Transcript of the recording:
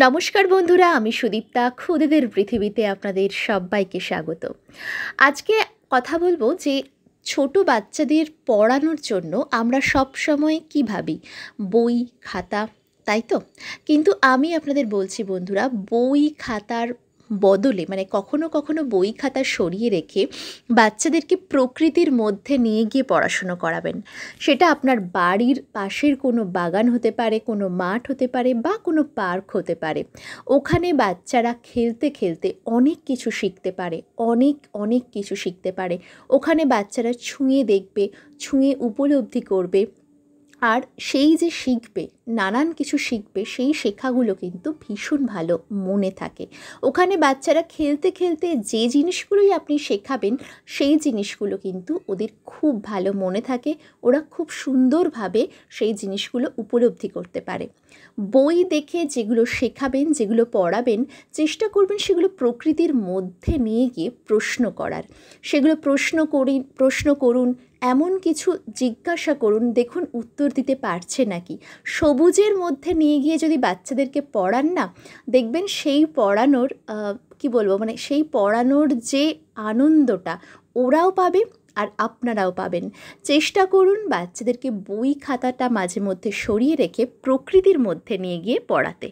নমস্কার বন্ধুরা, আমি সুদীপ্তা। খুদেদের পৃথিবীতে আপনাদের সবাইকে স্বাগত। আজকে কথা বলবো যে ছোট বাচ্চাদের পড়ানোর জন্য আমরা সব সময় কী ভাবি? বই, খাতা, তাই তো? কিন্তু আমি আপনাদের বলছি বন্ধুরা, বই খাতার বদলে মানে কখনো কখনো বই খাতা সরিয়ে রেখে বাচ্চাদেরকে প্রকৃতির মধ্যে নিয়ে গিয়ে পড়াশুনো করাবেন। সেটা আপনার বাড়ির পাশের কোনো বাগান হতে পারে, কোনো মাঠ হতে পারে বা কোনো পার্ক হতে পারে। ওখানে বাচ্চারা খেলতে খেলতে অনেক কিছু শিখতে পারে, অনেক অনেক কিছু শিখতে পারে। ওখানে বাচ্চারা ছুঁয়ে দেখবে, ছুঁয়ে উপলব্ধি করবে, আর সেই যে শিখবে, নানান কিছু শিখবে, সেই শেখাগুলো কিন্তু ভীষণ ভালো মনে থাকে। ওখানে বাচ্চারা খেলতে খেলতে যে জিনিসগুলোই আপনি শেখাবেন, সেই জিনিসগুলো কিন্তু ওদের খুব ভালো মনে থাকে। ওরা খুব সুন্দরভাবে সেই জিনিসগুলো উপলব্ধি করতে পারে। বই দেখে যেগুলো শেখাবেন, যেগুলো পড়াবেন, চেষ্টা করবেন সেগুলো প্রকৃতির মধ্যে নিয়ে গিয়ে প্রশ্ন করার। সেগুলো প্রশ্ন করুন, এমন কিছু জিজ্ঞাসা করুন, দেখুন উত্তর দিতে পারছে নাকি। সবুজের মধ্যে নিয়ে গিয়ে যদি বাচ্চাদেরকে পড়ান না, দেখবেন সেই পড়ানোর কী বলবো, মানে সেই পড়ানোর যে আনন্দটা ওরাও পাবে আর আপনারাও পাবেন। চেষ্টা করুন বাচ্চাদেরকে বই খাতাটা মাঝে মধ্যে সরিয়ে রেখে প্রকৃতির মধ্যে নিয়ে গিয়ে পড়াতে।